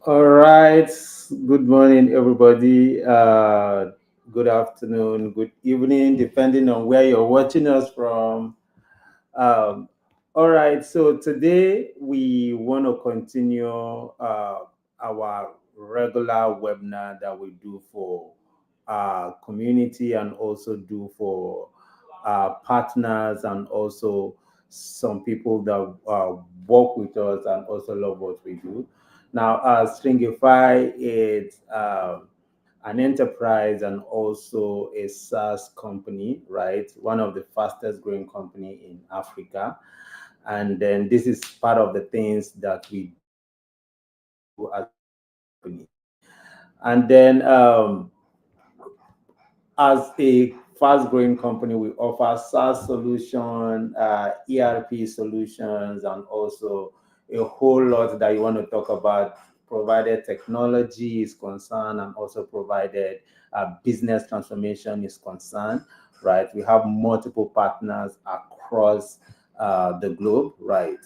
All right. Good morning, everybody. Good afternoon, good evening, depending on where you're watching us from. Um, all right. So today we want to continue our regular webinar that we do for our community and also do for partners and also some people that work with us and also love what we do. Now, Stringify is an enterprise and also a SaaS company, right? One of the fastest growing company in Africa. And then this is part of the things that we do as a company. And then as a fast growing company, we offer SaaS solution, ERP solutions, and also a whole lot that you want to talk about, provided technology is concerned and also provided business transformation is concerned, right? We have multiple partners across the globe, right?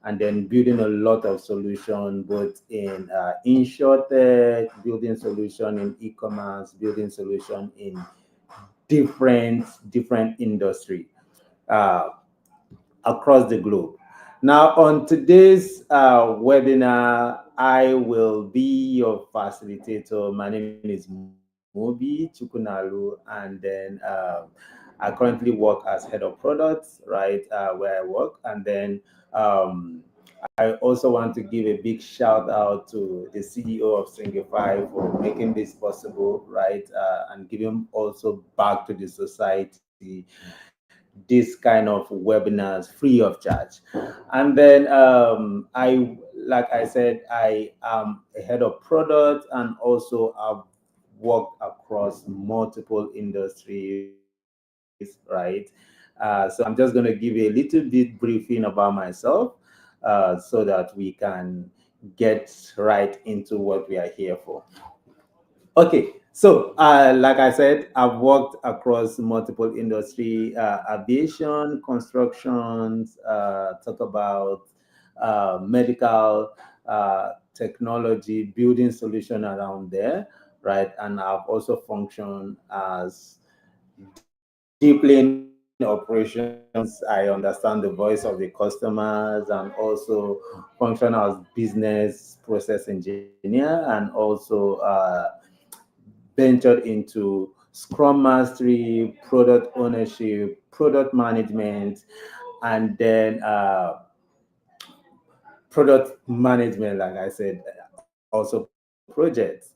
And then building a lot of solution both in insurtech, building solution in e-commerce, building solution in different industry uh, across the globe. Now, on today's webinar, I will be your facilitator. My name is Mobi Chukunalu, and then I currently work as head of products, right, where I work. And then I also want to give a big shout out to the CEO of Stringify for making this possible, right, and giving also back to the society this kind of webinars free of charge. And then like I said, I am a head of product and also I've worked across multiple industries, right? So I'm just going to give you a little bit briefing about myself so that we can get right into what we are here for. Okay, so like I said, I've worked across multiple industry, aviation, constructions, talk about medical technology, building solution around there, right? And I've also functioned as deeply in operations. I understand the voice of the customers and also function as business process engineer and also ventured into Scrum Mastery, product ownership, product management, and then product management, like I said, also projects.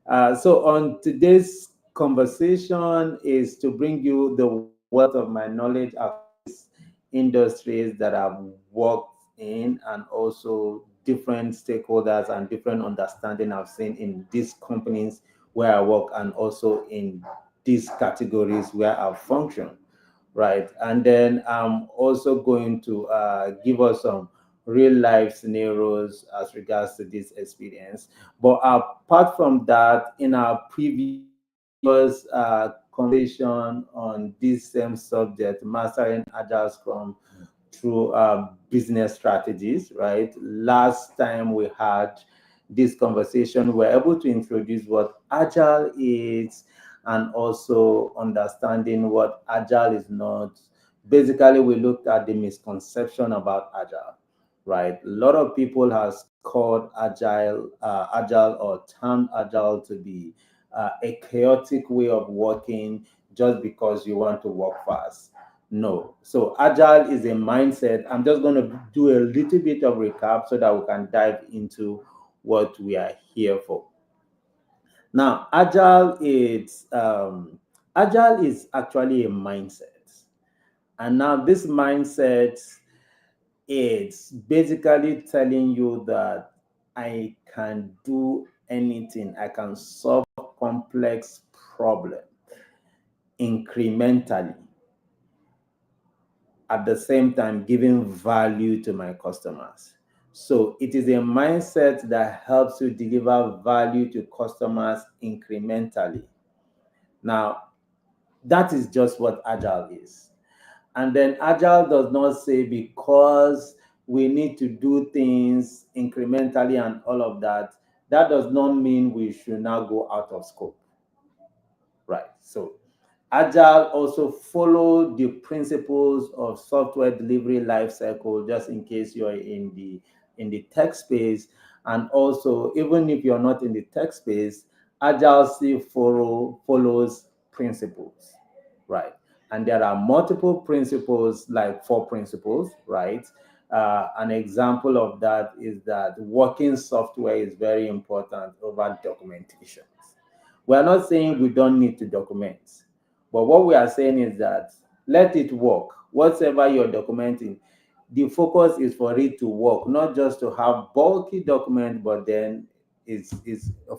So on today's conversation is to bring you the wealth of my knowledge across industries that I've worked in and also different stakeholders and different understanding I've seen in these companies where I work and also in these categories where I've functioned, right? And then I'm also going to give us some real life scenarios as regards to this experience. But apart from that, in our previous conversation on this same subject, mastering Agile Scrum through business strategies, right? Last time we had this conversation, we were able to introduce what Agile is and also understanding what Agile is not. Basically, we looked at the misconception about Agile, right? A lot of people has called Agile or termed Agile to be a chaotic way of working just because you want to work fast. No. So Agile is a mindset. I'm just going to do a little bit of recap so that we can dive into what we are here for. Now, Agile is actually a mindset, and now this mindset is basically telling you that I can do anything. I can solve complex problem incrementally at the same time giving value to my customers. So it is a mindset that helps you deliver value to customers incrementally. Now, that is just what Agile is. And then Agile does not say because we need to do things incrementally and all of that. that does not mean we should now go out of scope, right? So Agile also follow the principles of software delivery lifecycle, just in case you're in the tech space. And also, even if you're not in the tech space, Agile still follows principles, right? And there are multiple principles, like 4 principles, right? An example of that is that working software is very important over documentation. We are not saying we don't need to document, but what we are saying is that let it work. Whatever you're documenting, the focus is for it to work, not just to have bulky document, but then it's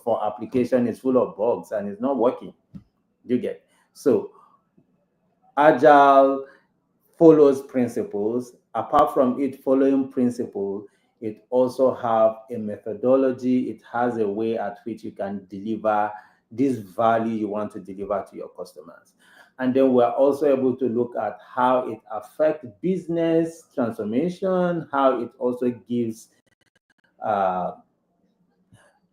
for application, it's full of bugs and it's not working. You get. So Agile follows principles. Apart from it following principle, it also have a methodology. It has a way at which you can deliver this value you want to deliver to your customers. And then we're also able to look at how it affects business transformation, how it also gives uh,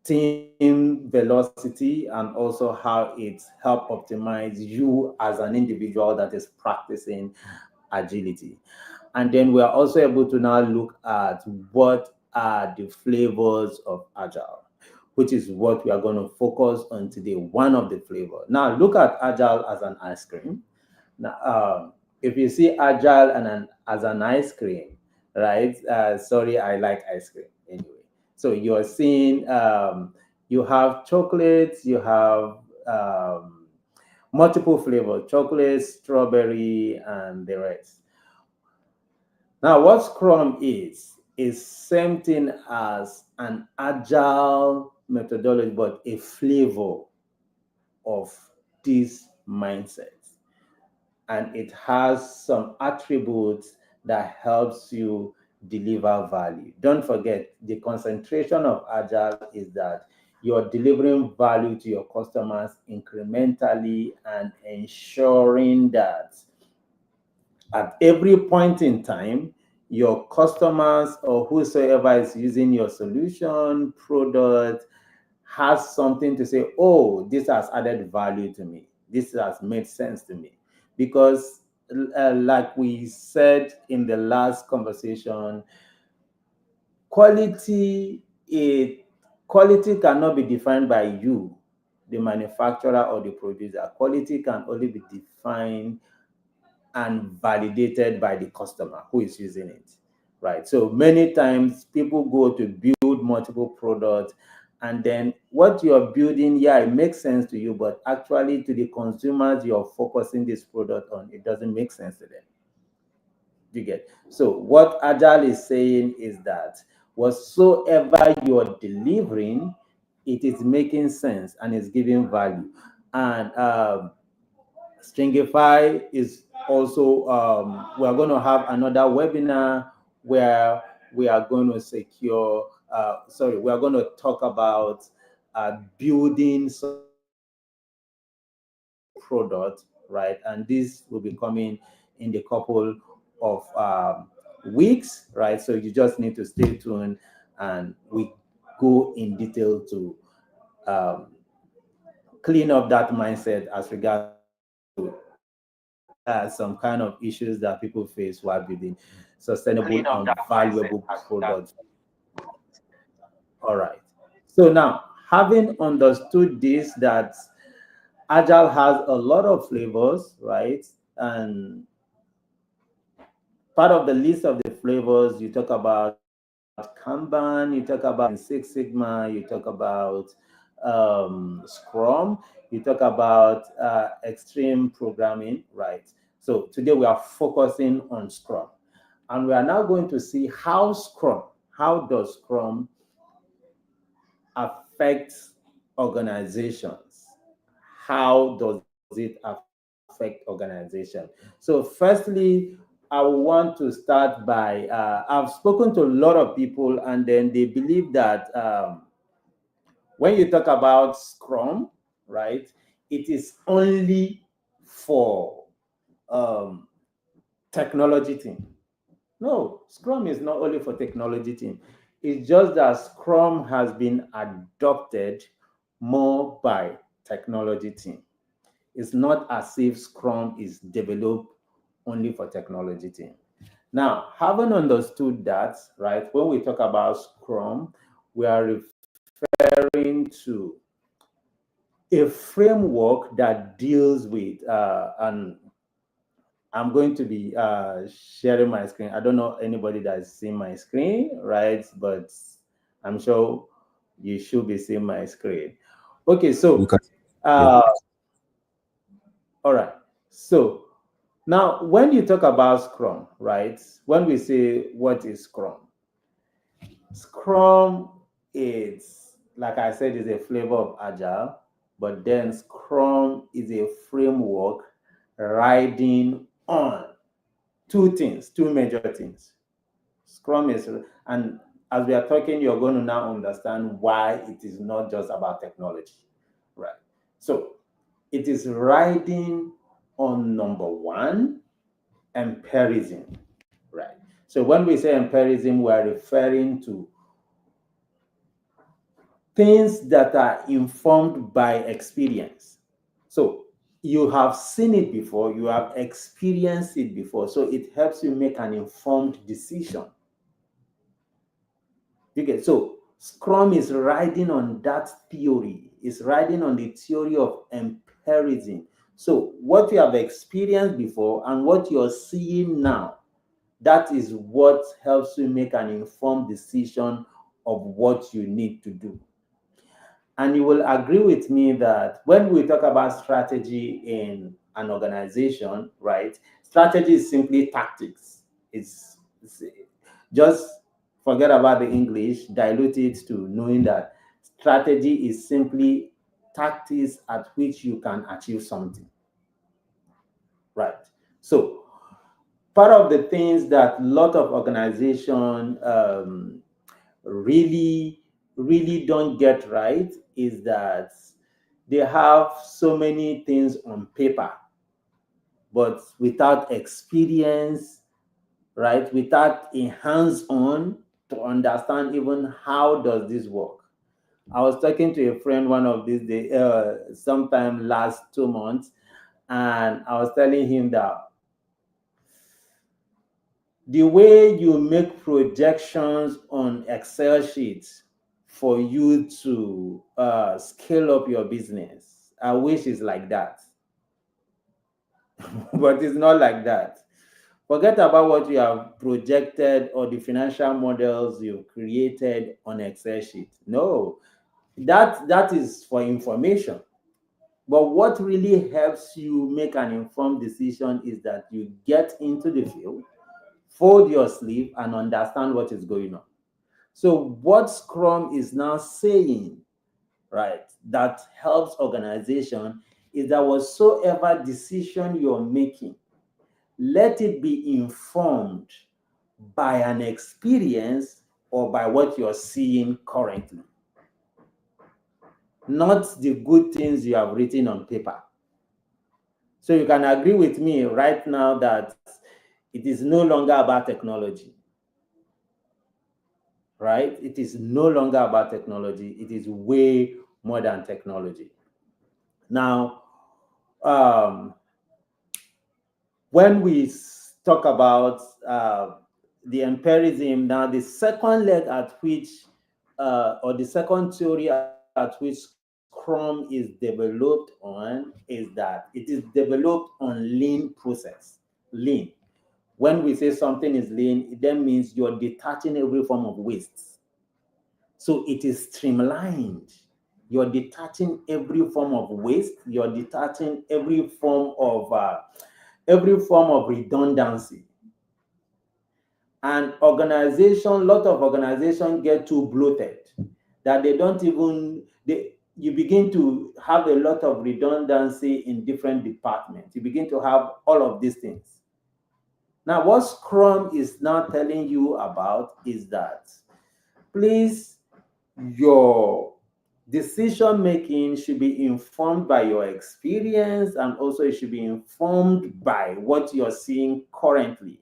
team velocity, and also how it help optimize you as an individual that is practicing agility. And then we are also able to now look at what are the flavors of Agile, which is what we are going to focus on today. One of the flavors. Now, look at Agile as an ice cream. Now, if you see Agile as an ice cream, right? Sorry, I like ice cream anyway. So you're seeing you have chocolates, you have multiple flavors, chocolate, strawberry, and the rest. Now, what Scrum is same thing as an agile methodology, but a flavor of this mindset. And it has some attributes that helps you deliver value. Don't forget, the concentration of agile is that you're delivering value to your customers incrementally and ensuring that at every point in time, your customers or whosoever is using your solution, product, has something to say, oh, this has added value to me. This has made sense to me. Because, like we said in the last conversation, quality, it, quality cannot be defined by you, the manufacturer or the producer. Quality can only be defined and validated by the customer who is using it, right? So many times people go to build multiple products, and then what you're building, yeah, it makes sense to you, but actually to the consumers you're focusing this product on, it doesn't make sense to them. You get. So what Agile is saying is that whatsoever you're delivering, it is making sense and is giving value. And Stringify is also, we are going to have another webinar where we are going to we are going to talk about building product, right? And this will be coming in the couple of weeks, right? So you just need to stay tuned and we go in detail to um, clean up that mindset as regards some kind of issues that people face while building sustainable and valuable products. All right. So now, having understood this, that Agile has a lot of flavors, right? And part of the list of the flavors, you talk about Kanban, you talk about Six Sigma, you talk about Scrum, you talk about extreme programming, right? So today we are focusing on Scrum. And we are now going to see how does Scrum affect organizations? How does it affect organization? So firstly, I want to start by, I've spoken to a lot of people and then they believe that when you talk about Scrum, right, it is only for um, technology team. No, Scrum is not only for technology team. It's just that Scrum has been adopted more by technology team. It's not as if Scrum is developed only for technology team. Now, having understood that, right, when we talk about Scrum, we are referring to a framework that deals with, and I'm going to be sharing my screen. I don't know anybody that's seen my screen, right? But I'm sure you should be seeing my screen. Okay, You so can. Yeah. uh, all right. So now, when you talk about Scrum, right? When we say what is Scrum, Scrum is, like I said, is a flavor of Agile, but then Scrum is a framework riding on two things, two major things. Scrum is, and as we are talking, you're going to now understand why it is not just about technology, right? So it is riding on number one, empirism, right? So when we say empirism, we are referring to things that are informed by experience. So you have seen it before, you have experienced it before, so it helps you make an informed decision. Okay, so Scrum is riding on that theory, is riding on the theory of empirism. So what you have experienced before and what you're seeing now, that is what helps you make an informed decision of what you need to do. And you will agree with me that when we talk about strategy in an organization, right? Strategy is simply tactics. It's just forget about the English, dilute it to knowing that strategy is simply tactics at which you can achieve something, right? So part of the things that a lot of organization really really don't get right is that they have so many things on paper but without experience, right, without a hands-on to understand even how does this work. I was talking to a friend one of these days, sometime last 2 months, and I was telling him that the way you make projections on Excel sheets for you to scale up your business, I wish it's like that. But it's not like that. Forget about what you have projected or the financial models you've created on Excel sheet. No, that is for information. But what really helps you make an informed decision is that you get into the field, fold your sleeve, and understand what is going on. So, what Scrum is now saying, right, that helps organization is that whatsoever decision you're making, let it be informed by an experience or by what you're seeing currently, not the good things you have written on paper. So you can agree with me right now that it is no longer about technology, right? It is no longer about technology. It is way more than technology. Now, um, when we talk about the empirism, now the second leg at which, or the second theory at which Scrum is developed on is that it is developed on lean process. Lean. When we say something is lean, it then means you're detaching every form of waste. So it is streamlined. You're detaching every form of waste. You're detaching every form of redundancy. And a lot of organizations get too bloated that they don't even they you begin to have a lot of redundancy in different departments. You begin to have all of these things. Now, what Scrum is now telling you about is that please, your decision making should be informed by your experience and also it should be informed by what you're seeing currently.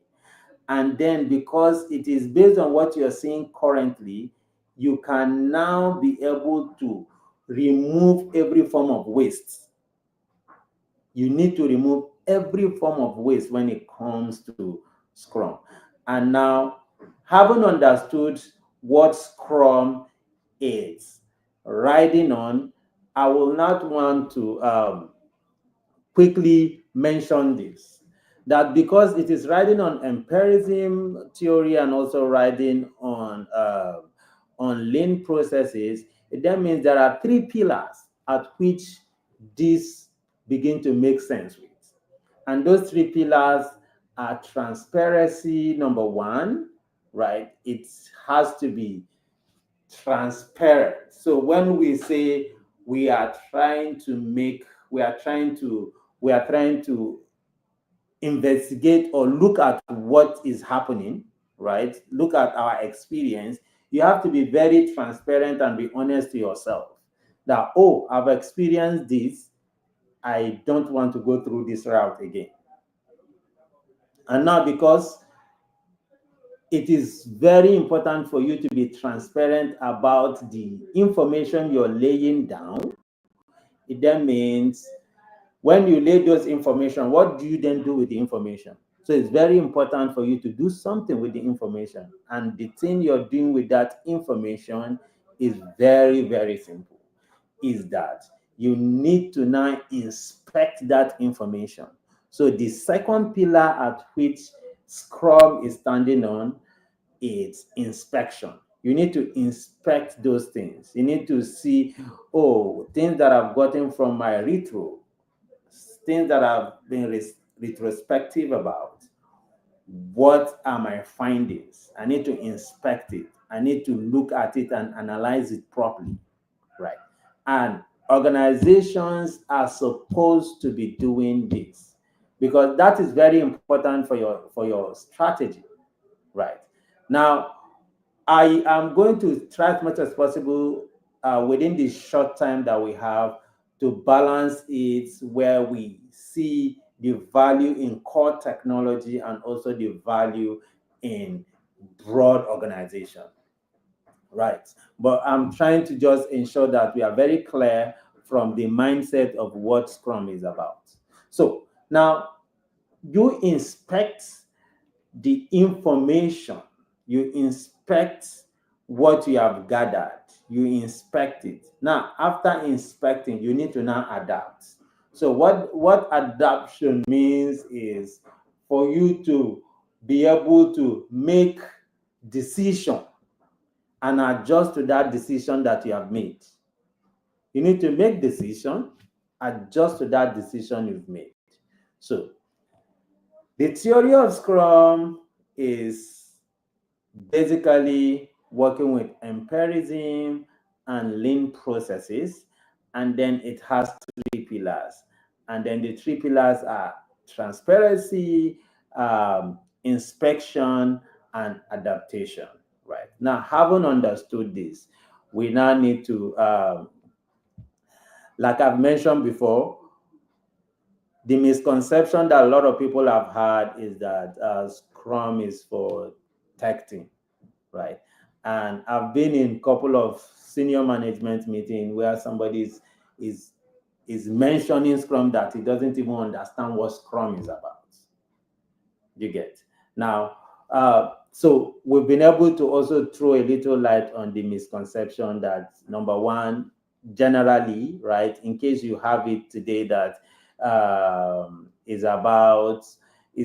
And then because it is based on what you're seeing currently, you can now be able to remove every form of waste. You need to remove every form of waste when it comes to Scrum. And now, having understood what Scrum is riding on, I will not want to quickly mention this, that because it is riding on empiricism theory and also riding on lean processes, it then means there are three pillars at which this begin to make sense with. And those three pillars are transparency, number one, right? It has to be transparent. So when we say we are trying to make, we are trying to investigate or look at what is happening, right? Look at our experience. You have to be very transparent and be honest to yourself that, oh, I've experienced this. I don't want to go through this route again. And now, because it is very important for you to be transparent about the information you're laying down, it then means when you lay those information, what do you then do with the information? So it's very important for you to do something with the information. And the thing you're doing with that information is very, very simple. Is that you need to now inspect that information. So the second pillar at which Scrum is standing on is inspection. You need to inspect those things. You need to see, oh, things that I've gotten from my retro, things that I've been retrospective about. What are my findings? I need to inspect it. I need to look at it and analyze it properly, right? And organizations are supposed to be doing this because that is very important for your strategy, right? Now, I am going to try as much as possible within the short time that we have to balance it where we see the value in core technology and also the value in broad organization, right? But I'm trying to just ensure that we are very clear from the mindset of what Scrum is about. So now you inspect the information, you inspect what you have gathered, you inspect it. Now, after inspecting, you need to now adapt. So what adaptation means is for you to be able to make decision and adjust to that decision that you have made. You need to make decision, adjust to that decision you've made. So the theory of Scrum is basically working with empiricism and lean processes, and then it has three pillars. And then the three pillars are transparency, inspection, and adaptation. Right now, having understood this, we now need to, like I've mentioned before, the misconception that a lot of people have had is that Scrum is for tech team, right? And I've been in a couple of senior management meetings where somebody is mentioning Scrum that he doesn't even understand what Scrum is about. You get now. So we've been able to also throw a little light on the misconception that number one, generally, right? In case you have it today, that is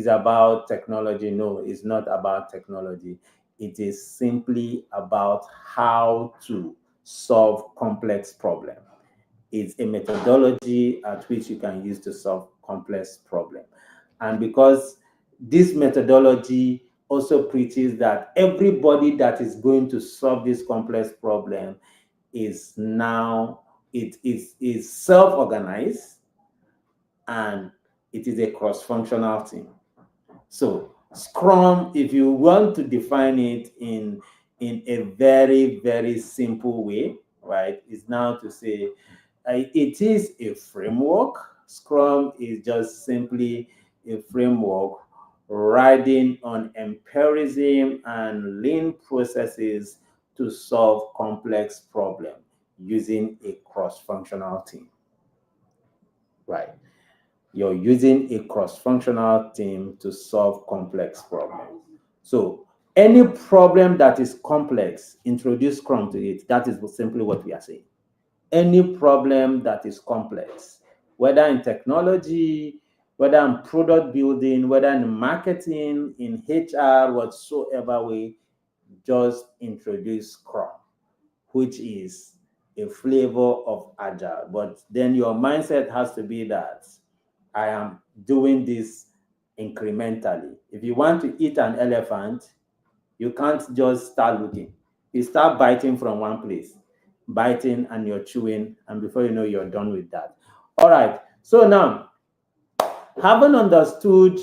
about technology. No, it's not about technology. It is simply about how to solve complex problems. It's a methodology at which you can use to solve complex problems. And because this methodology also preaches that everybody that is going to solve this complex problem is now, it is self-organized and it is a cross-functional team. So Scrum, if you want to define it in a very, very simple way, right, is now to say it is a framework. Scrum is just simply a framework riding on empiricism and lean processes to solve complex problems using a cross-functional team. Right. You're using a cross-functional team to solve complex problems. So any problem that is complex, introduce Scrum to it. That is simply what we are saying. Any problem that is complex, whether in technology, whether in product building, whether in marketing, in HR, whatsoever way, just introduce Scrum, which is a flavor of Agile. But then your mindset has to be that I am doing this incrementally. If you want to eat an elephant, you can't just start looking. You start biting from one place, biting and you're chewing, and before you know, you're done with that. All right. So now, having understood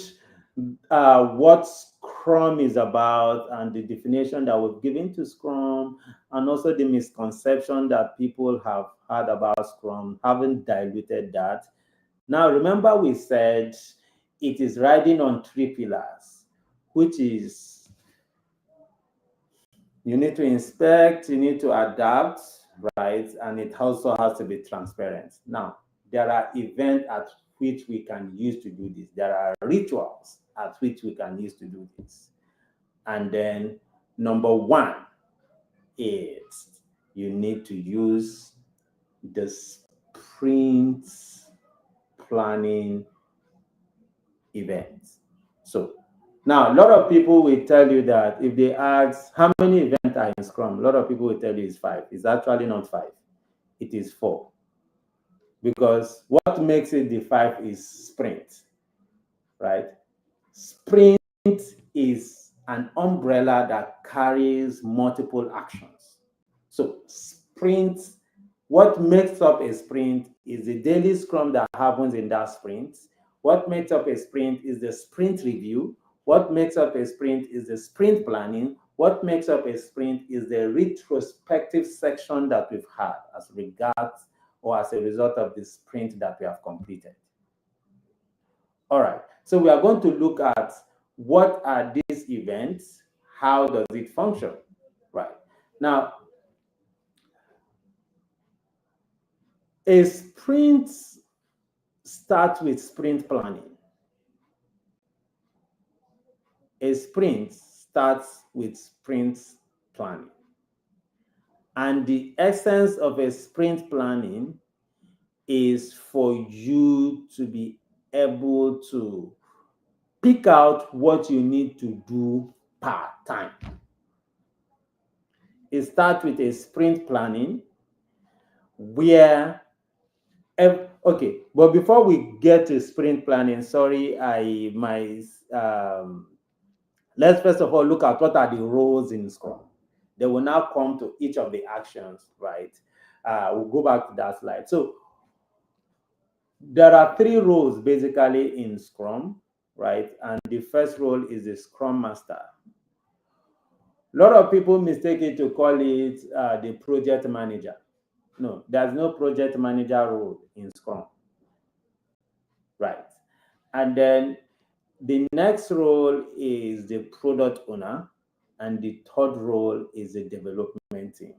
what Scrum is about and the definition that we've given to Scrum, and also the misconception that people have had about Scrum, having diluted that. Now, remember, we said it is riding on three pillars, which is you need to inspect, you need to adapt, right? And it also has to be transparent. Now, there are events at which we can use to do this. There are rituals at which we can use to do this. And then number one is you need to use the sprint planning events. So now a lot of people will tell you that if they ask how many events are in Scrum, a lot of people will tell you it's 5. It's actually not 5. It is 4. Because what makes it the 5 is sprint, right? Sprint is an umbrella that carries multiple actions. So sprint, what makes up a sprint is the daily Scrum that happens in that sprint. What makes up a sprint is the sprint review. What makes up a sprint is the sprint planning. What makes up a sprint is the retrospective section that we've had as regards or as a result of the sprint that we have completed. All right, so we are going to look at what are these events, how does it function, right? Now, a sprint starts with sprint planning. A sprint starts with sprint planning. And the essence of a sprint planning is for you to be able to pick out what you need to do per time. It starts with a sprint planning where, okay, but before we get to sprint planning, sorry, let's first of all look at what are the roles in Scrum. They will now come to each of the actions, right? We'll go back to that slide. So there are 3 roles basically in Scrum, right? And the first role is the Scrum Master. A lot of people mistake it to call it the project manager. No, there's no project manager role in Scrum, right? And then the next role is the product owner, and the third role is the development team.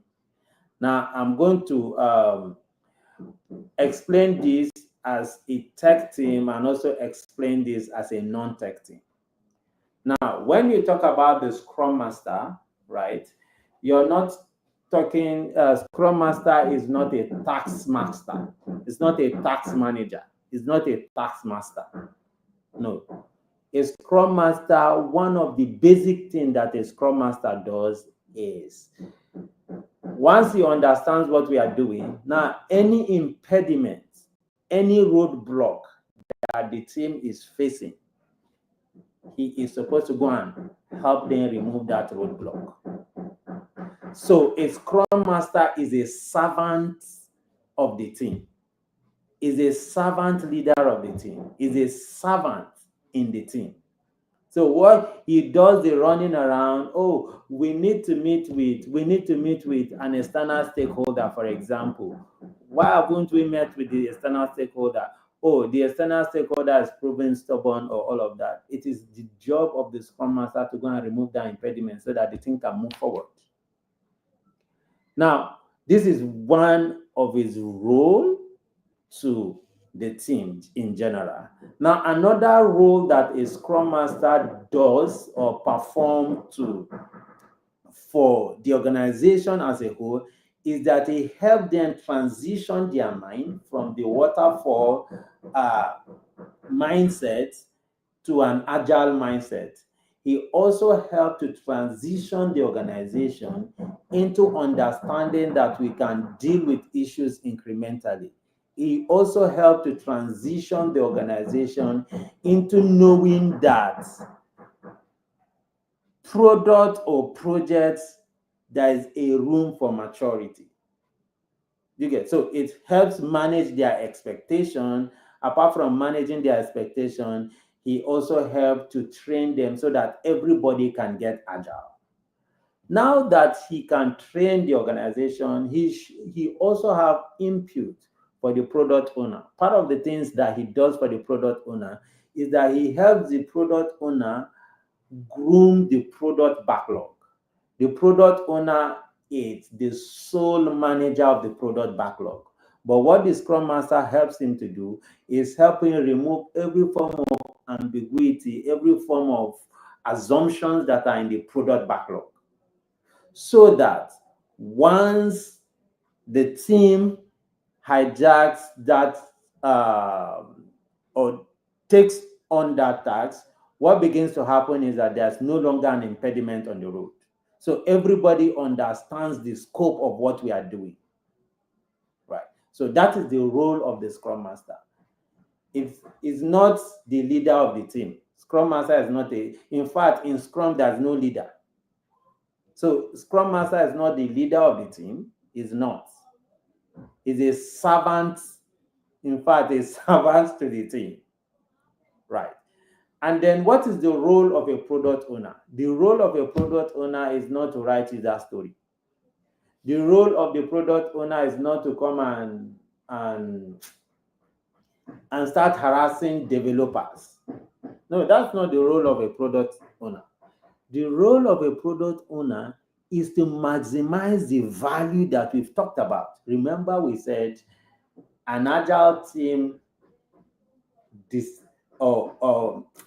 Now, I'm going to explain this as a tech team and also explain this as a non-tech team. Now, when you talk about the Scrum Master, right, you're not talking, Scrum Master is not a tax master. It's not a tax manager. It's not a tax master. No. A Scrum Master, one of the basic things that a Scrum Master does is, once he understands what we are doing, now any impediment, any roadblock that the team is facing, he is supposed to go and help them remove that roadblock. So a Scrum Master is a servant of the team, is a servant leader of the team, is a servant in the team. So what he does the running around, oh, we need to meet with an external stakeholder, for example. Why haven't we met with the external stakeholder? oh, the external stakeholder is proven stubborn or all of that. It is the job of the Scrum Master to go and remove that impediment so that the thing can move forward. Now, this is one of his role to the team in general. Now, another role that a Scrum Master does or perform to for the organization as a whole is that he helps them transition their mind from the waterfall mindset to an agile mindset. He also helped to transition the organization into understanding that we can deal with issues incrementally. He also helped to transition the organization into knowing that product or projects, there is a room for maturity. You get, so it helps manage their expectation. Apart from managing their expectation, he also helped to train them so that everybody can get agile. Now that he can train the organization, he also have input for the product owner. Part of the things that he does for the product owner is that he helps the product owner groom the product backlog. The product owner is the sole manager of the product backlog. But what the Scrum Master helps him to do is helping remove every form of ambiguity, every form of assumptions that are in the product backlog. So that once the team hijacks that or takes on that task, what begins to happen is that there's no longer an impediment on the road. So everybody understands the scope of what we are doing. Right. So that is the role of the Scrum Master. It is not the leader of the team. Scrum Master is not in fact, in Scrum, there's no leader. So Scrum Master is not the leader of the team, is not. He's a servant, in fact, a servant to the team. Right. And then what is the role of a product owner? The role of a product owner is not to write user story. The role of the product owner is not to come and start harassing developers. No, that's not the role of a product owner. The role of a product owner is to maximize the value that we've talked about. Remember, we said an agile team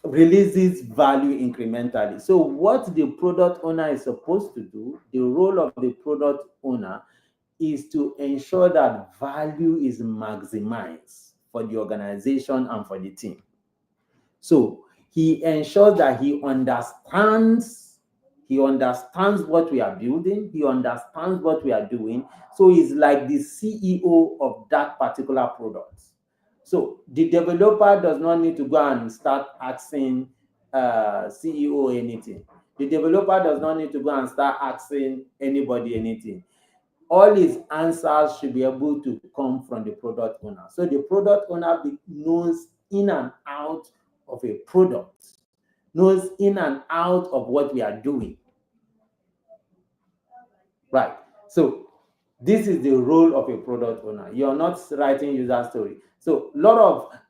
releases value incrementally. So what the product owner is supposed to do, the role of the product owner is to ensure that value is maximized for the organization and for the team. So he ensures that he understands what we are building, he understands what we are doing. So he's like the CEO of that particular product. So the developer does not need to go and start asking CEO anything. The developer does not need to go and start asking anybody anything. All his answers should be able to come from the product owner. So the product owner knows in and out of a product, knows in and out of what we are doing. Right. So this is the role of a product owner. You're not writing user story. So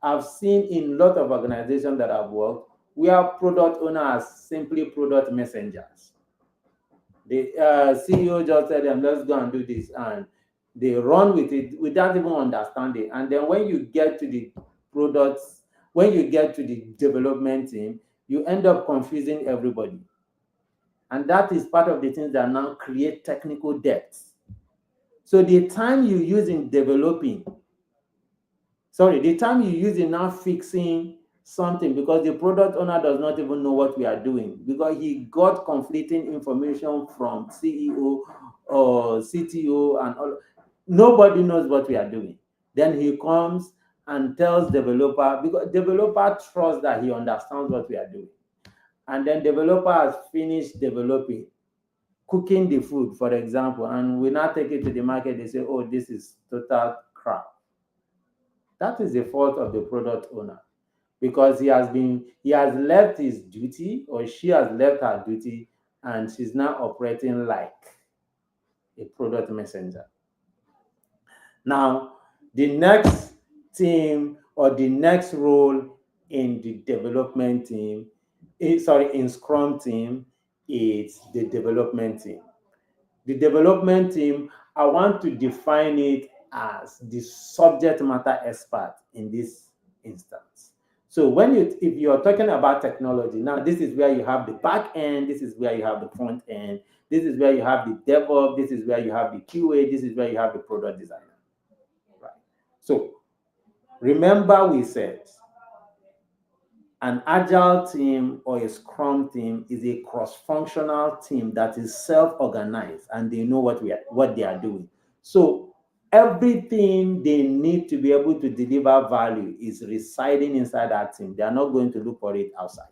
I've seen in a lot of organizations that I've worked, where product owners are simply product messengers. The CEO just said them, let's go and do this, and they run with it without even understanding. And then when you get to the products, when you get to the development team, you end up confusing everybody. And that is part of the things that now create technical debt. So the time you use in now fixing something, because the product owner does not even know what we are doing, because he got conflicting information from CEO or CTO and all. Nobody knows what we are doing. Then he comes and tells developer, because developer trusts that he understands what we are doing. And then developer has finished developing, cooking the food, for example, and we now take it to the market. They say, oh, this is total crap. That is the fault of the product owner, because he has left his duty, or she has left her duty, and she's now operating like a product messenger. Now, the next team or the next role in the development team, in Scrum team, is the development team. The development team, I want to define it as the subject matter expert in this instance. So if you're talking about technology, now this is where you have the back end, this is where you have the front end, this is where you have the DevOps, this is where you have the QA, this is where you have the product designer. Right. So remember we said an agile team or a scrum team is a cross-functional team that is self-organized and they know what they are doing. So everything they need to be able to deliver value is residing inside that team. They are not going to look for it outside.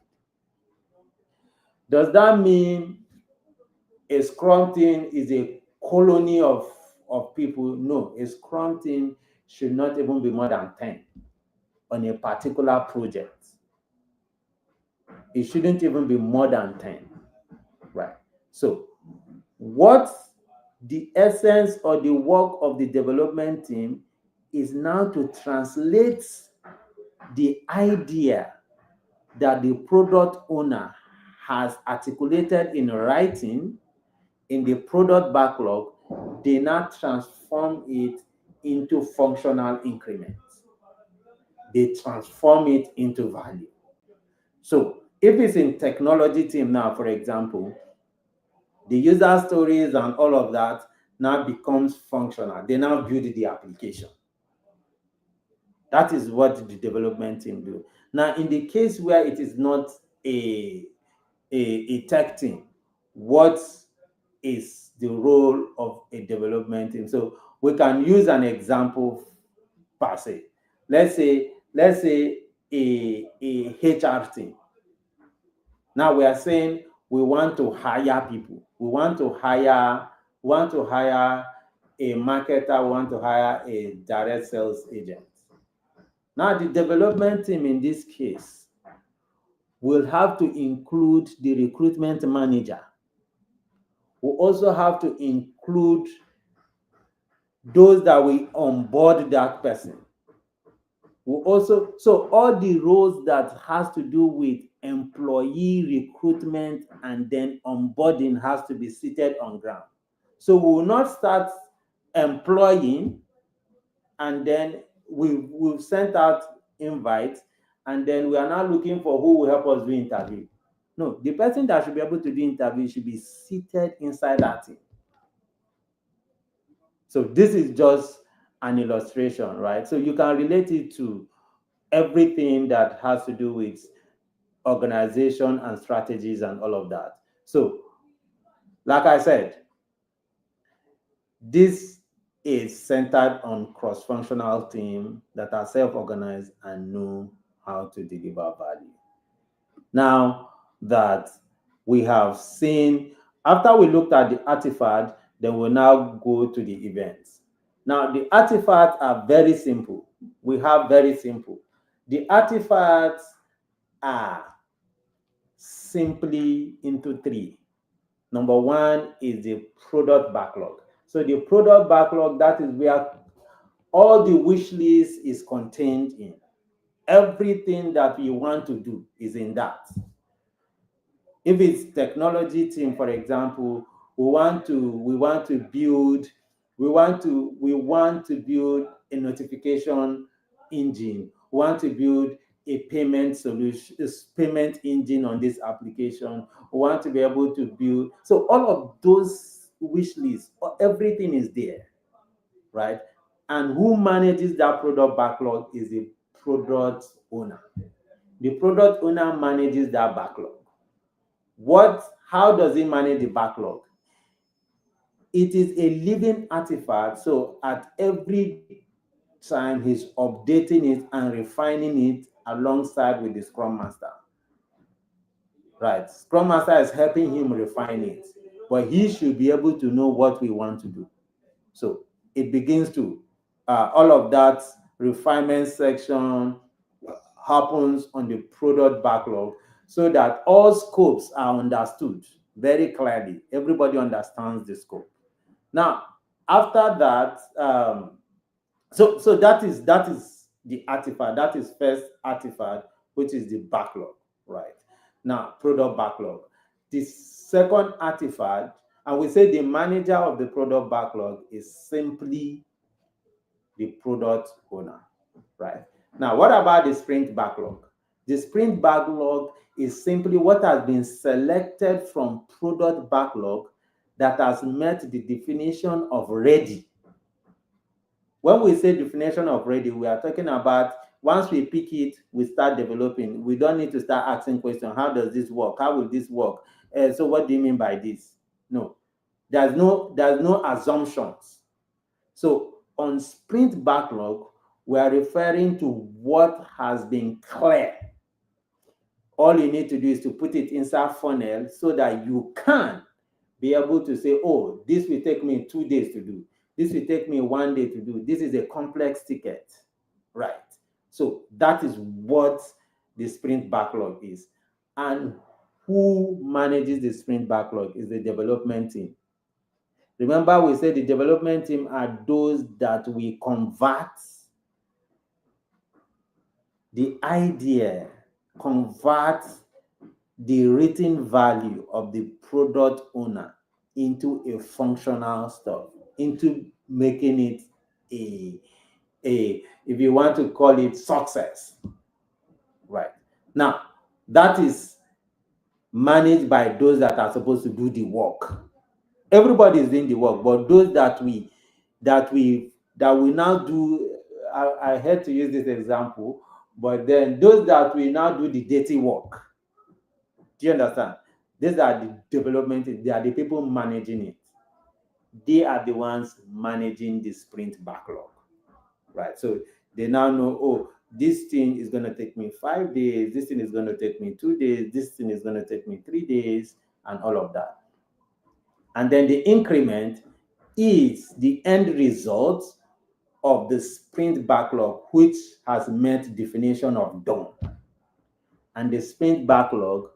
Does that mean a scrum team is a colony of people? No, a scrum team should not even be more than 10 on a particular project. It shouldn't even be more than 10. Right. So, what the essence or the work of the development team is now to translate the idea that the product owner has articulated in writing in the product backlog. They now transform it into functional increments. They transform it into value. So, if it's in technology team now, for example, the user stories and all of that now becomes functional. They now build the application. That is what the development team do. Now, in the case where it is not a tech team, what is the role of a development team? So we can use an example per se. Let's say a HR team. Now we are saying we want to hire people. We want to hire a marketer, we want to hire a direct sales agent. Now the development team in this case will have to include the recruitment manager. We also have to include those that will onboard that person. So all the roles that has to do with employee recruitment and then onboarding has to be seated on ground. So we will not start employing and then we've sent out invites and then we are now looking for who will help us do interview. No, the person that should be able to do interview should be seated inside that team. So this is just an illustration, right? So you can relate it to everything that has to do with organization and strategies and all of that. So, like I said, this is centered on cross-functional teams that are self-organized and know how to deliver value. Now that we have seen, after we looked at the artifact, then we'll now go to the events. Now, the artifacts are very simple. We have very simple. The artifacts are simply into three. Number one is the product backlog. So the product backlog, that is where all the wish list is contained in. Everything that we want to do is in that. If it's technology team, for example, we want to build a notification engine. We want to build a payment solution, a payment engine on this application. We want to be able to build. So all of those wish lists, everything is there, right? And who manages that product backlog is the product owner. The product owner manages that backlog. How does he manage the backlog? It is a living artifact. So at every time he's updating it and refining it alongside with the Scrum Master. Right. Scrum Master is helping him refine it, but he should be able to know what we want to do. So it begins to all of that refinement section happens on the product backlog so that all scopes are understood very clearly. Everybody understands the scope. Now, after that, so that is the artifact. That is first artifact, which is the backlog, right? Now, product backlog. The second artifact, and we say the manager of the product backlog is simply the product owner, right? Now, what about the sprint backlog? The sprint backlog is simply what has been selected from product backlog that has met the definition of ready. When we say definition of ready, we are talking about once we pick it, we start developing. We don't need to start asking questions. How does this work? How will this work? So what do you mean by this? No, there's no assumptions. So on sprint backlog, we are referring to what has been clear. All you need to do is to put it inside funnel so that you can be able to say, oh, this will take me 2 days to do. This will take me 1 day to do. This is a complex ticket, right? So that is what the sprint backlog is. And who manages the sprint backlog is the development team. Remember, we said the development team are those that we convert the idea, convert the written value of the product owner into a functional stuff, into making it a if you want to call it success, right? Now, that is managed by those that are supposed to do the work. Everybody is doing the work, but those that we now do, I hate to use this example, but then those that we now do the dirty work. Do you understand? These are the development, they are the people managing it. They are the ones managing the sprint backlog, right? So they now know, oh, this thing is going to take me 5 days, this thing is going to take me 2 days, this thing is going to take me 3 days, and all of that. And then the increment is the end result of the sprint backlog, which has met definition of done. And the sprint backlog,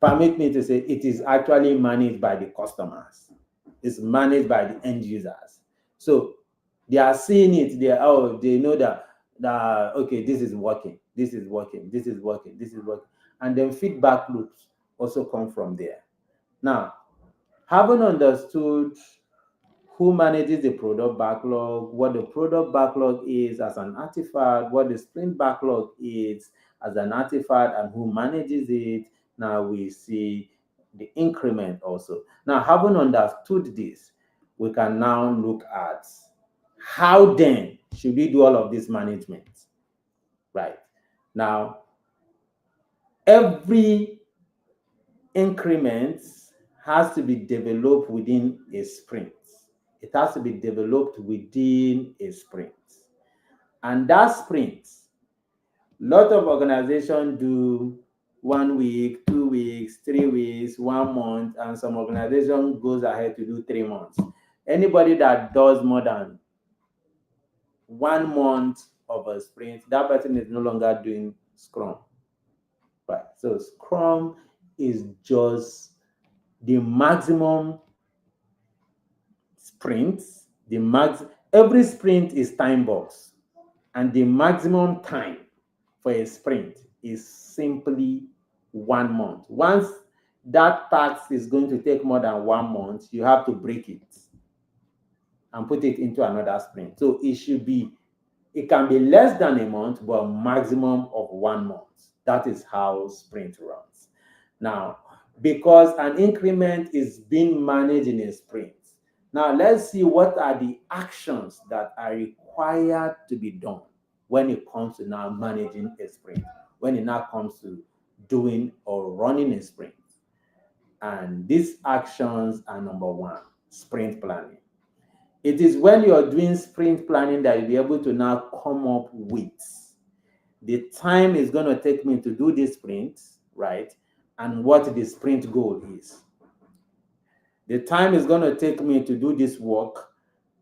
permit me to say, it is actually managed by the customers. It's managed by the end users. So they are seeing it. They know that okay, this is working, this is working, this is working, this is working, and then feedback loops also come from there. Now, having understood who manages the product backlog, what the product backlog is as an artifact, what the sprint backlog is as an artifact, and who manages it, now we see the increment also. Now, having understood this, we can now look at how then should we do all of this management, right? Now, every increment has to be developed within a sprint. It has to be developed within a sprint. And that sprint, lot of organizations do 1 week, 2 weeks, 3 weeks, 1 month, and some organization goes ahead to do 3 months. Anybody that does more than 1 month of a sprint, that person is no longer doing Scrum. Right. So Scrum is just the maximum sprints. Every sprint is time box, and the maximum time for a sprint is simply 1 month. Once that task is going to take more than 1 month, you have to break it and put it into another sprint. So it can be less than a month, but a maximum of 1 month. That is how sprint runs. Now, because an increment is being managed in a sprint, now let's see what are the actions that are required to be done when it comes to now managing a sprint, when it now comes to doing or running a sprint. And these actions are number 1, sprint planning. It is when you're doing sprint planning that you'll be able to now come up with the time is going to take me to do this sprint, right? And what the sprint goal is. The time is going to take me to do this work,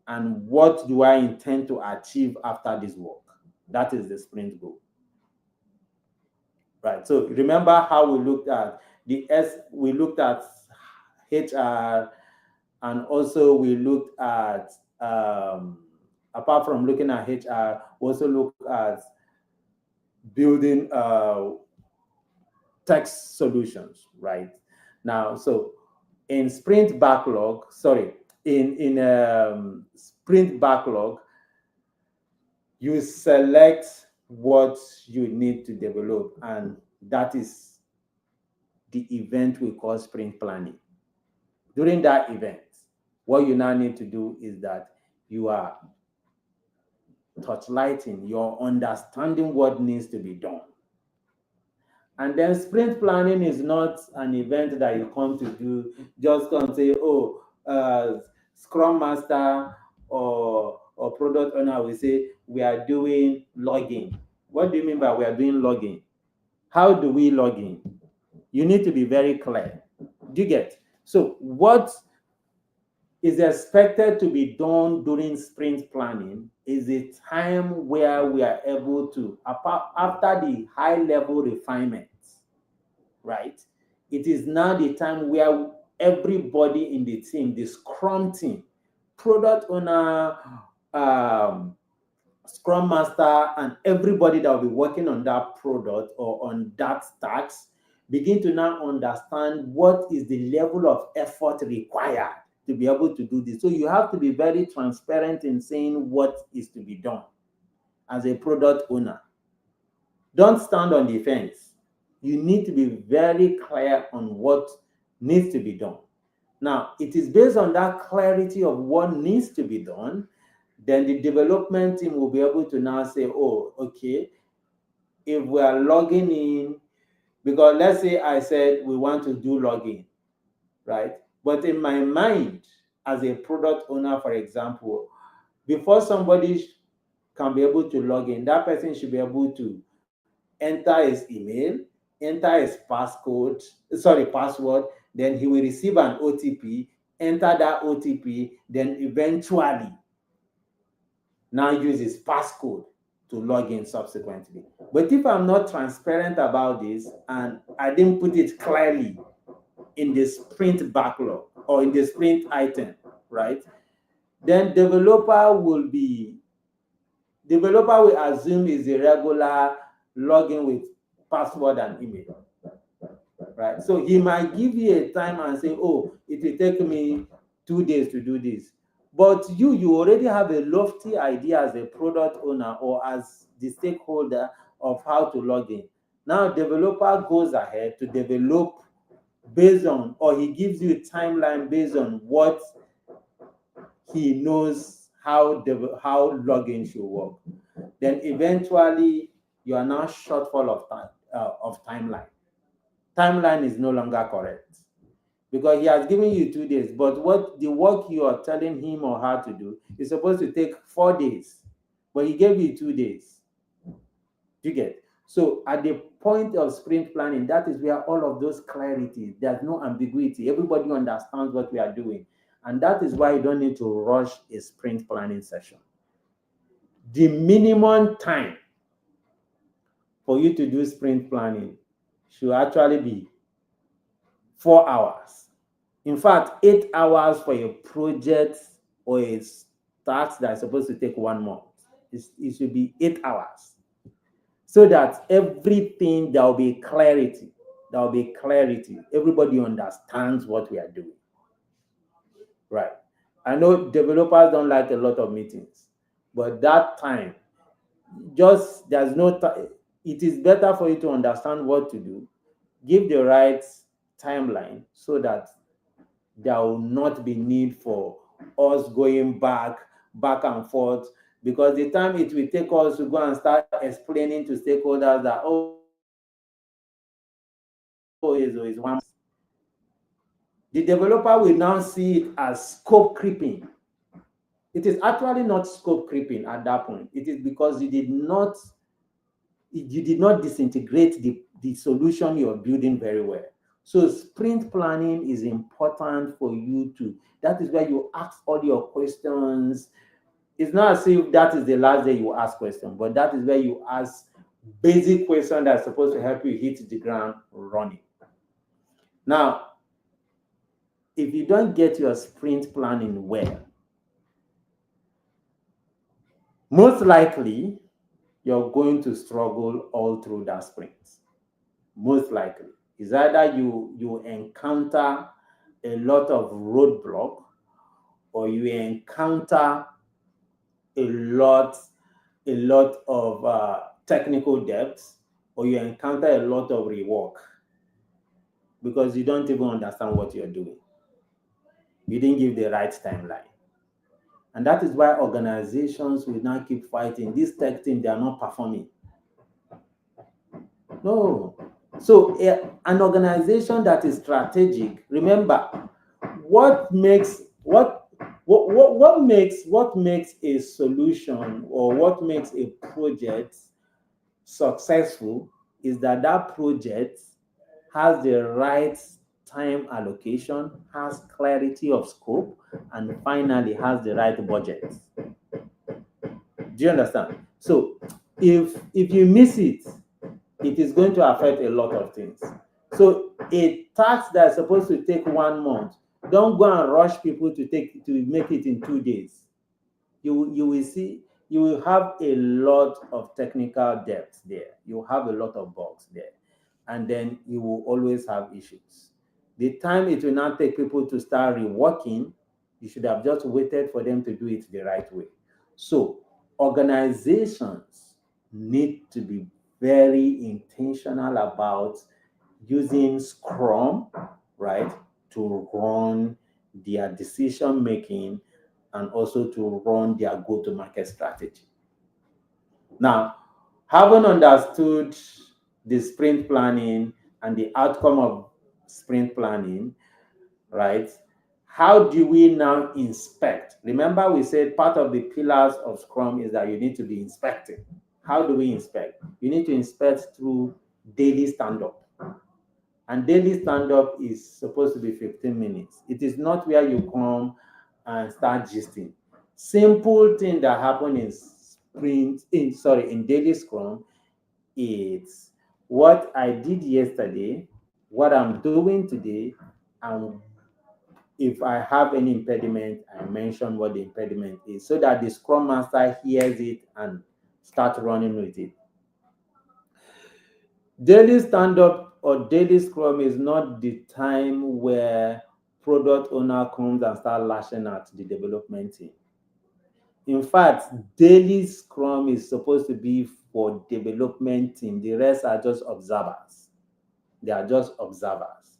and what do I intend to achieve after this work? That is the sprint goal. Right. So remember how we looked at we looked at HR, and also we looked at apart from looking at HR, we also look at building text solutions, right? Now, so in sprint backlog, sorry, in sprint backlog, you select what you need to develop, and that is the event we call sprint planning. During that event, what you now need to do is that you are touchlighting, you're understanding what needs to be done. And then sprint planning is not an event that you come to do, just come say, oh, Scrum Master or product owner will say, we are doing logging. What do you mean by we are doing logging? How do we log in? You need to be very clear. Do you get? So what is expected to be done during sprint planning is a time where we are able to, after the high level refinements, right? It is now the time where everybody in the team, the Scrum team, product owner, um, Scrum Master, and everybody that will be working on that product or on that task begin to now understand what is the level of effort required to be able to do this. So you have to be very transparent in saying what is to be done as a product owner. Don't stand on the fence. You need to be very clear on what needs to be done. Now, it is based on that clarity of what needs to be done, then the development team will be able to now say, oh, okay, if we are logging in, because let's say I said we want to do login, right? But in my mind, as a product owner, for example, before somebody can be able to log in, that person should be able to enter his email, enter his password, then he will receive an OTP, enter that OTP, then eventually now use his passcode to log in subsequently. But if I'm not transparent about this and I didn't put it clearly in the sprint backlog or in the sprint item, right? Then developer will assume is a regular login with password and email, right? So he might give you a time and say, oh, it will take me 2 days to do this. But you already have a lofty idea as a product owner or as the stakeholder of how to log in. Now, developer goes ahead to develop based on, or he gives you a timeline based on what he knows how login should work. Then eventually, you are now shortfall of time of timeline. Timeline is no longer correct because he has given you 2 days, but what the work you are telling him or her to do is supposed to take 4 days, but he gave you 2 days. You get? So at the point of sprint planning, that is where all of those clarity, there's no ambiguity. Everybody understands what we are doing. And that is why you don't need to rush a sprint planning session. The minimum time for you to do sprint planning should actually be 4 hours. In fact, 8 hours for a project or a task that is supposed to take 1 month. It should be 8 hours. So that everything, there will be clarity. There will be clarity. Everybody understands what we are doing. Right. I know developers don't like a lot of meetings, but that time, there's no time. It is better for you to understand what to do, give the right timeline so that there will not be need for us going back and forth, because the time it will take us to go and start explaining to stakeholders that, oh, is 1. The developer will now see it as scope creeping. It is actually not scope creeping at that point. It is because you did not disintegrate the solution you're building very well. So sprint planning is important for you to, that is where you ask all your questions. It's not as if that is the last day you ask questions, but that is where you ask basic questions that are supposed to help you hit the ground running. Now, if you don't get your sprint planning well, most likely you're going to struggle all through that sprint. Most likely. It's either you encounter a lot of roadblock, or you encounter a lot of technical depth, or you encounter a lot of rework because you don't even understand what you're doing. You didn't give the right timeline. And that is why organizations will now keep fighting. This tech team, they are not performing. No. So an organization that is strategic, remember, what makes what makes a solution, or what makes a project successful, is that that project has the right time allocation, has clarity of scope, and finally has the right budget. Do you understand? So if you miss it, it is going to affect a lot of things. So a task that's supposed to take 1 month, don't go and rush people to make it in 2 days. You will see, you will have a lot of technical depth there. You will have a lot of bugs there, and then you will always have issues. The time it will now take people to start reworking, you should have just waited for them to do it the right way. So organizations need to be very intentional about using Scrum, right, to run their decision making, and also to run their go-to-market strategy. Now, having understood the sprint planning and the outcome of sprint planning, right? How do we now inspect? Remember, we said part of the pillars of Scrum is that you need to be inspecting. How do we inspect? You need to inspect through daily stand-up. And daily stand-up is supposed to be 15 minutes. It is not where you come and start gisting. Simple thing that happen in daily Scrum is what I did yesterday, what I'm doing today, and if I have any impediment, I mention what the impediment is, so that the Scrum Master hears it and start running with it. Daily stand-up or daily Scrum is not the time where product owner comes and start lashing at the development team. In fact, daily Scrum is supposed to be for development team. The rest are just observers. They are just observers,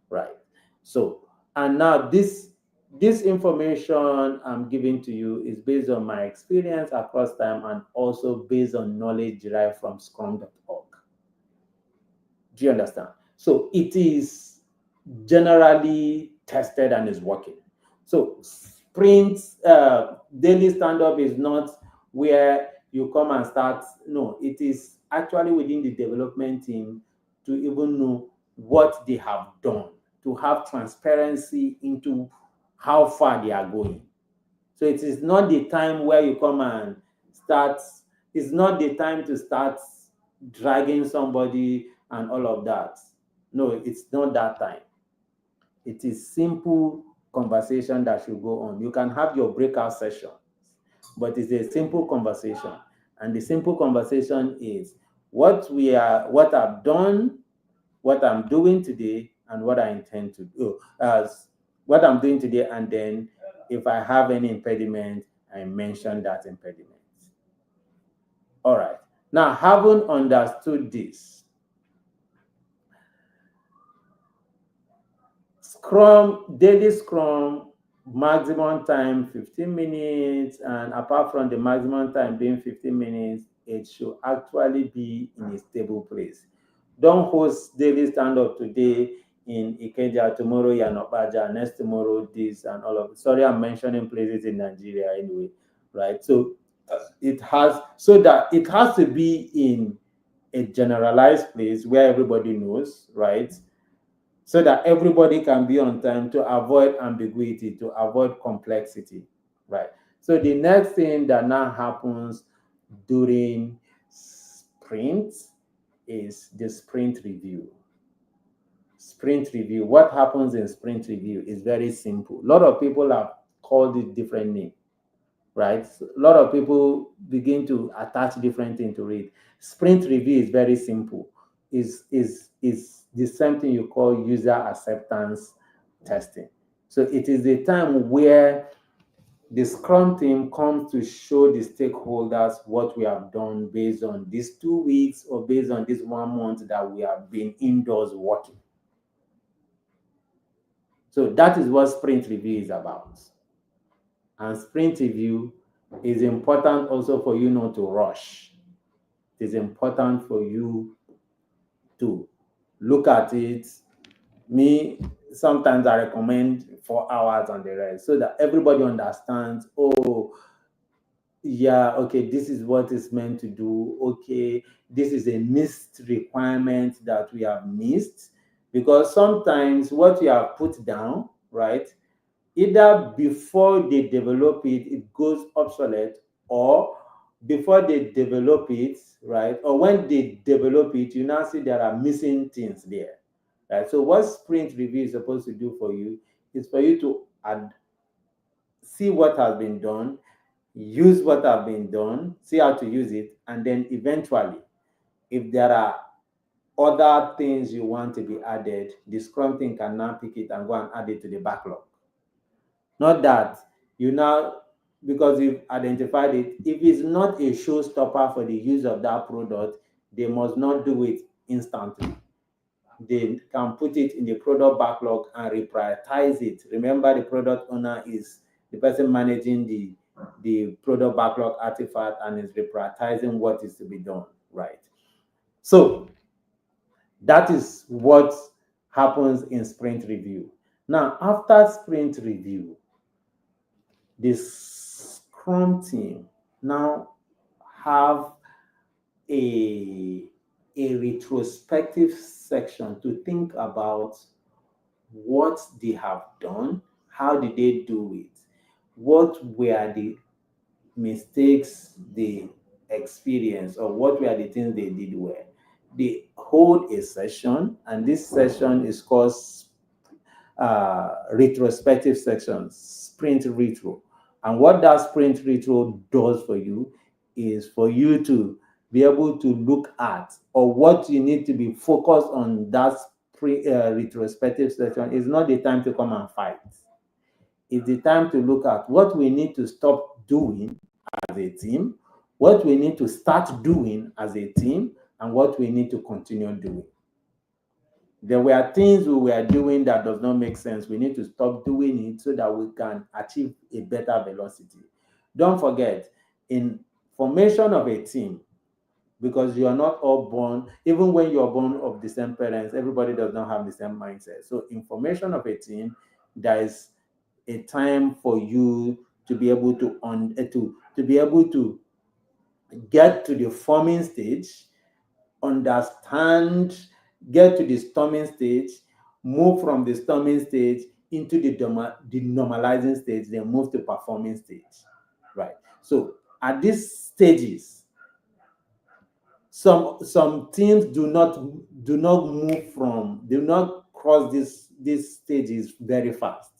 right? So, and now this information I'm giving to you is based on my experience across time, and also based on knowledge derived from scrum.org. Do you understand? So it is generally tested and is working. So sprint daily stand-up is not where you come and start. No, it is actually within the development team to even know what they have done, to have transparency into how far they are going. So it is not the time where you come and start, it's not the time to start dragging somebody and all of that. No, it's not that time. It is simple conversation that should go on. You can have your breakout session, but it's a simple conversation. And the simple conversation is what I've done, what I'm doing today, and what I intend to do. As what I'm doing today, and then if I have any impediment, I mention that impediment. All right. Now, having understood this, Scrum, daily Scrum, maximum time 15 minutes, and apart from the maximum time being 15 minutes, it should actually be in a stable place. Don't host daily stand-up today in Ikeja, tomorrow Yanopaja, next tomorrow this and all of it. Sorry, I'm mentioning places in Nigeria anyway, right? So it has to be in a generalized place where everybody knows, right? So that everybody can be on time, to avoid ambiguity, to avoid complexity, right? So the next thing that now happens during sprint is the sprint review. Sprint review. What happens in sprint review is very simple. A lot of people have called it different names. right? So a lot of people begin to attach different things to it. Sprint review is very simple. Is the same thing you call user acceptance testing. So it is the time where the Scrum team comes to show the stakeholders what we have done based on these 2 weeks or based on this 1 month that we have been indoors working. So that is what sprint review is about. And sprint review is important also for you not to rush. It is important for you to look at it. Me, sometimes I recommend 4 hours on the rest so that everybody understands, oh, yeah, okay, this is what it's meant to do. Okay, this is a missed requirement that we have missed. Because sometimes what you have put down, right, either before they develop it, it goes obsolete, or before they develop it, right, or when they develop it, you now see there are missing things there, right? So what sprint review is supposed to do for you is for you to see what has been done, use what has been done, see how to use it, and then eventually, if there are other things you want to be added, the Scrum team can now pick it and go and add it to the backlog. Not that you now, because you've identified it, if it's not a showstopper for the use of that product, they must not do it instantly. They can put it in the product backlog and reprioritize it. Remember, the product owner is the person managing the product backlog artifact and is reprioritizing what is to be done, right? So that is what happens in sprint review. Now, after sprint review, the Scrum team now have a, a retrospective section to think about what they have done, how did they do it, what were the mistakes they experienced, or what were the things they did well. They hold a session, and this session is called retrospective sections, sprint retro. And what that sprint retro does for you is for you to be able to look at, or what you need to be focused on that retrospective section is not the time to come and fight. It's the time to look at what we need to stop doing as a team, what we need to start doing as a team, and what we need to continue doing. There were things we were doing that does not make sense. We need to stop doing it so that we can achieve a better velocity. Don't forget, in formation of a team, because you are not all born, even when you are born of the same parents, everybody does not have the same mindset. So in formation of a team, there is a time for you to be able to be able to get to the forming stage, understand, get to the storming stage, move from the storming stage into the normalizing stage, then move to performing stage, right? So at these stages, some teams do not cross these stages very fast.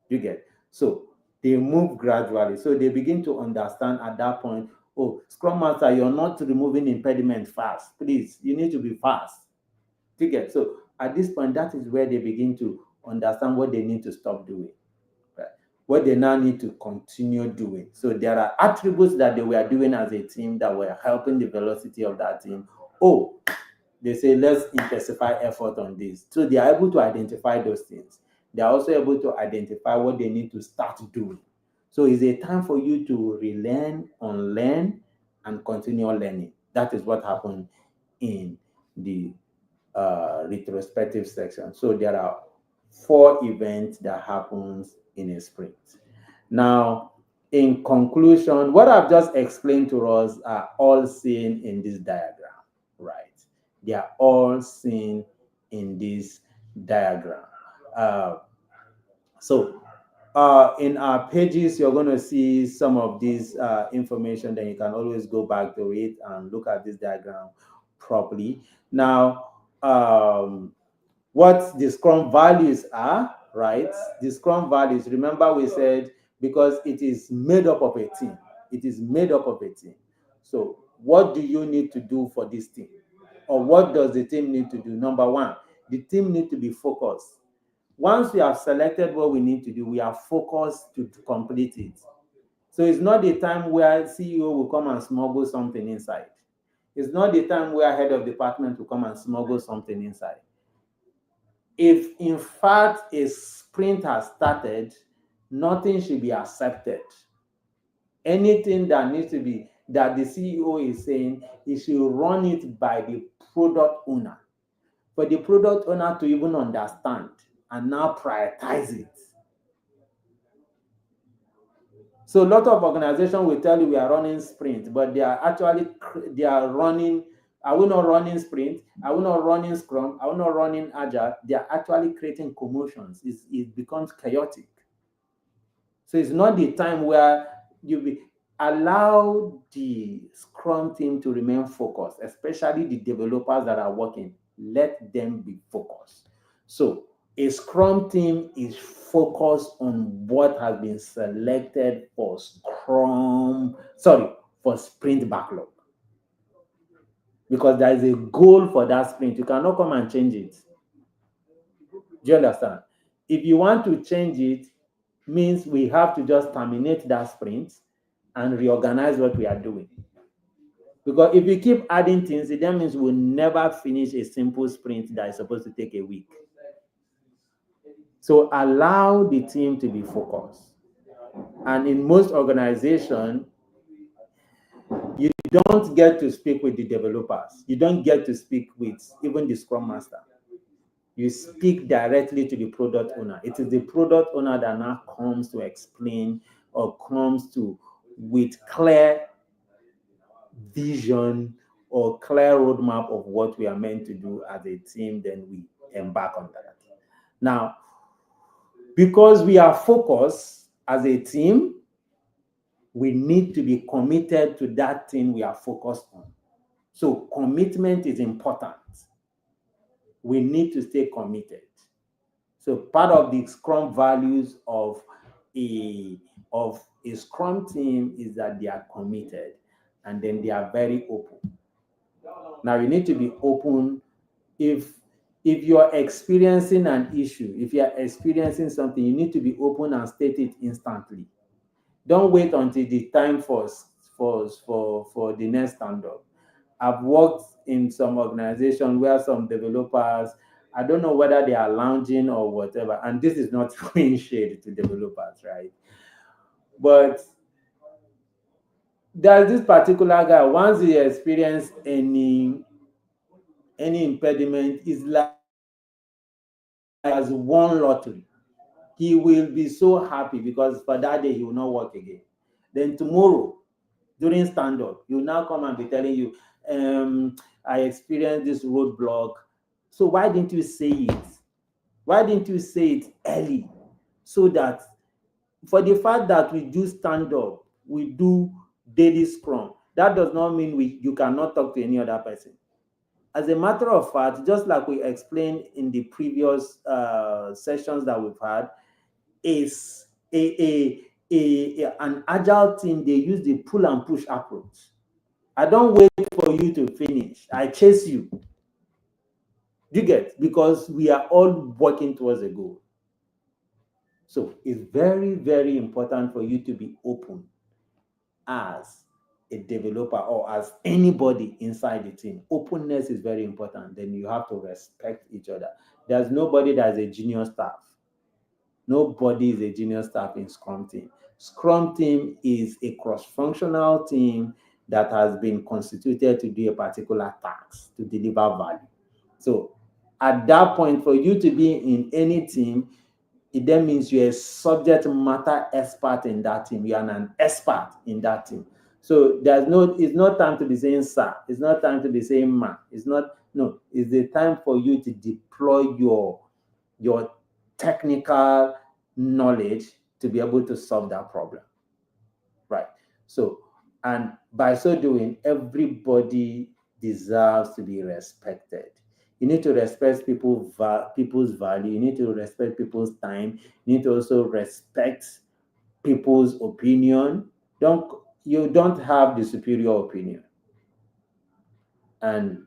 You get, so they move gradually. So they begin to understand at that point, oh, Scrum Master, you're not removing impediment fast. Please, you need to be fast. You get, so at this point, that is where they begin to understand what they need to stop doing, right? What they now need to continue doing. So there are attributes that they were doing as a team that were helping the velocity of that team. Oh, they say, let's intensify effort on this. So they are able to identify those things. They are also able to identify what they need to start doing. So it's a time for you to relearn, unlearn, and continue learning. That is what happened in the retrospective section. So there are 4 events that happens in a sprint. Now, in conclusion, what I've just explained to us are all seen in this diagram, right? They are all seen in this diagram. Uh, so in our pages, you're going to see some of this information. Then you can always go back to it and look at this diagram properly. Now, what the Scrum values are, right? The Scrum values, remember we said because it is made up of a team. It is made up of a team. So, what do you need to do for this team? Or what does the team need to do? Number one, the team need to be focused. Once we have selected what we need to do, we are focused to complete it. So it's not the time where CEO will come and smuggle something inside. It's not the time where head of department will come and smuggle something inside. If in fact a sprint has started, nothing should be accepted. Anything that needs to be, that the CEO is saying, he should run it by the product owner. For the product owner to even understand and now prioritize it. So a lot of organizations will tell you we are running sprint, but they are running. Are we not running sprint? Are we not running Scrum? Are we not running Agile? They are actually creating commotions. It becomes chaotic. So it's not the time where allow the Scrum team to remain focused, especially the developers that are working. Let them be focused. So a Scrum team is focused on what has been selected for for sprint backlog. Because there is a goal for that sprint. You cannot come and change it. Do you understand? If you want to change it, means we have to just terminate that sprint and reorganize what we are doing. Because if you keep adding things, it then means we'll never finish a simple sprint that is supposed to take a week. So allow the team to be focused. And in most organizations, you don't get to speak with the developers. You don't get to speak with even the Scrum Master. You speak directly to the product owner. It is the product owner that now comes to explain or comes to with clear vision or clear roadmap of what we are meant to do as a team, then we embark on that. Now, because we are focused as a team, we need to be committed to that thing we are focused on. So commitment is important. We need to stay committed. So part of the Scrum values of a Scrum team is that they are committed and then they are very open. Now you need to be open. If you're experiencing an issue, if you're experiencing something, you need to be open and state it instantly. Don't wait until the time for the next stand-up. I've worked in some organizations where some developers, I don't know whether they are lounging or whatever, and this is not throwing shade to developers, right? But there's this particular guy, once he experienced any impediment, it's like as one lottery. He will be so happy because for that day he will not work again. Then tomorrow, during stand-up, he will now come and be telling you, I experienced this roadblock. So why didn't you say it? Why didn't you say it early? So that for the fact that we do stand-up, we do daily Scrum, that does not mean you cannot talk to any other person. As a matter of fact, just like we explained in the previous sessions that we've had, is an agile team, they use the pull and push approach. I don't wait for you to finish. I chase you. You get? Because we are all working towards a goal. So it's very, very important for you to be open as a developer or as anybody inside the team. Openness is very important. Then you have to respect each other. There's nobody that's a junior staff. Nobody is a junior staff in Scrum team. Scrum team is a cross-functional team that has been constituted to do a particular task, to deliver value. So at that point, for you to be in any team, it then means you're a subject matter expert in that team. You are an expert in that team. So it's not time to be saying sir. It's not time to be saying ma. It's the time for you to deploy your technical knowledge to be able to solve that problem. Right. So, and by so doing, everybody deserves to be respected. You need to respect people's value. You need to respect people's time. You need to also respect people's opinion. Don't You don't have the superior opinion. And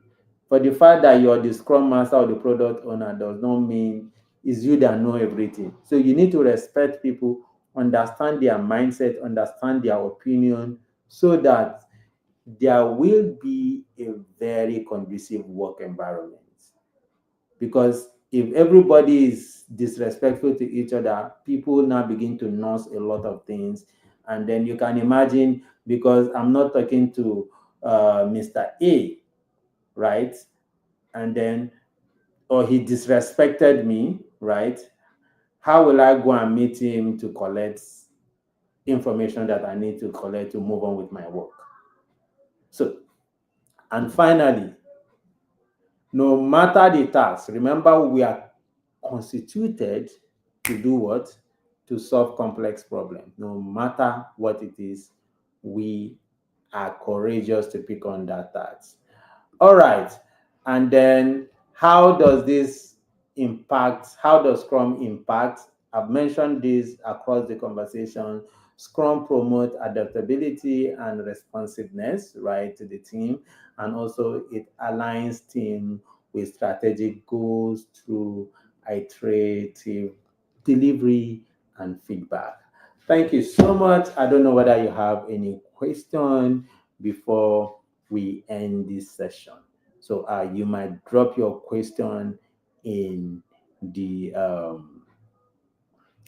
for the fact that you're the scrum master or the product owner does not mean it's you that know everything. So you need to respect people, understand their mindset, understand their opinion, so that there will be a very conducive work environment. Because if everybody is disrespectful to each other, people now begin to nurse a lot of things. And then you can imagine, because I'm not talking to Mr. A, right? And then, or he disrespected me, right? How will I go and meet him to collect information that I need to collect to move on with my work? So, and finally, no matter the task, remember we are constituted to do what? To solve complex problems. No matter what it is, we are courageous to pick on that task. All right. And then how does Scrum impact? I've mentioned this across the conversation. Scrum promotes adaptability and responsiveness, right, to the team. And also it aligns team with strategic goals through iterative delivery and feedback. Thank you so much. I don't know whether you have any question before we end this session. So you might drop your question in the um,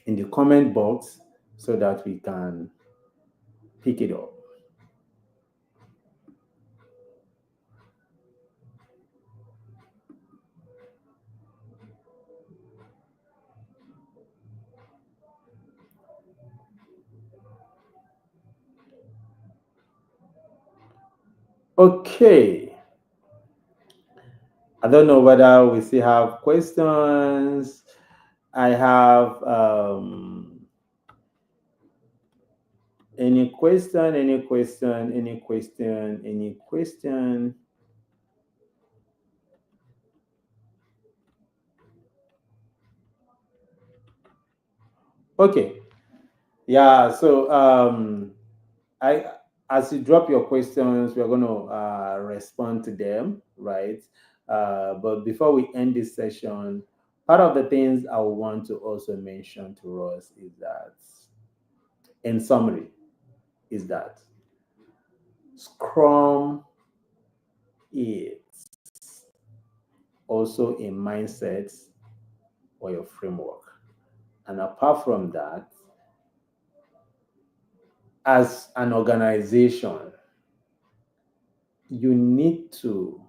in the comment box so that we can pick it up. Okay. I don't know whether we still have questions. I have any question, any question, any question, any question. Okay. Yeah, so I as you drop your questions, we're going to respond to them, right? But before we end this session, part of the things I want to also mention to us is that, in summary, is that Scrum is also a mindset or a framework. And apart from that, as an organization, you need to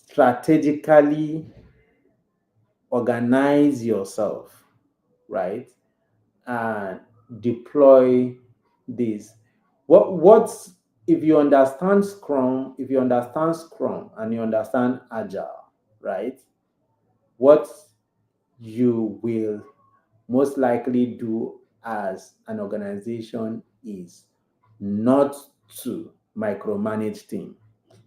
strategically organize yourself, right? And deploy this. What's if you understand Scrum, and you understand Agile, right? What you will most likely do as an organization is not to micromanage team.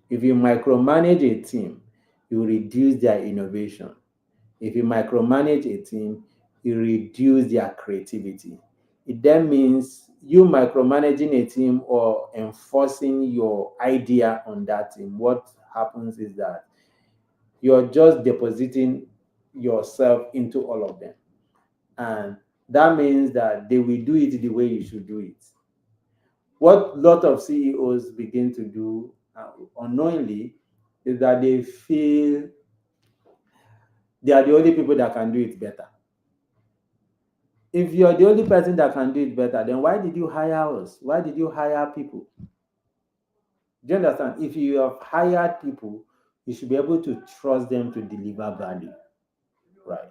If you micromanage a team, you reduce their innovation. If you micromanage a team, you reduce their creativity. It then means you micromanaging a team or enforcing your idea on that team. What happens is that you're just depositing yourself into all of them. And that means that they will do it the way you should do it. What a lot of CEOs begin to do unknowingly is that they feel they are the only people that can do it better. If you're the only person that can do it better, then why did you hire us? Why did you hire people? Do you understand? If you have hired people, you should be able to trust them to deliver value, right?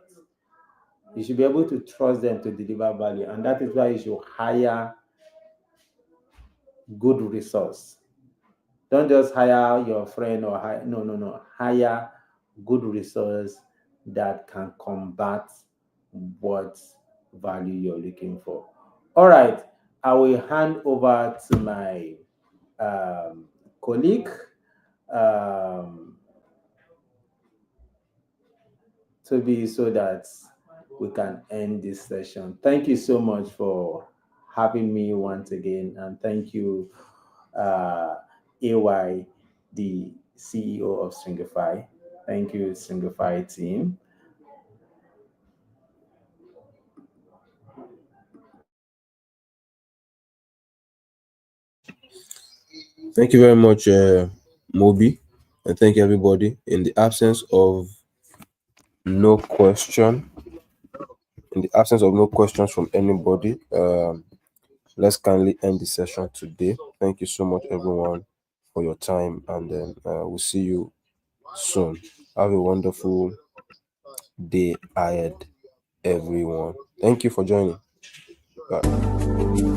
You should be able to trust them to deliver value, and that is why you should hire good resource. Don't just hire your friend or hire, no, no, no. Hire good resource that can combat what value you're looking for. All right, I will hand over to my colleague um, to be so that we can end this session. Thank you so much for having me once again, and thank you, AY, the CEO of Stringify. Thank you, Stringify team. Thank you very much, Moby, and thank you everybody. In the absence of no question, in the absence of no questions from anybody, let's kindly end the session today. Thank you so much, everyone, for your time, and then we'll see you soon. Have a wonderful day ahead, everyone. Thank you for joining. Bye.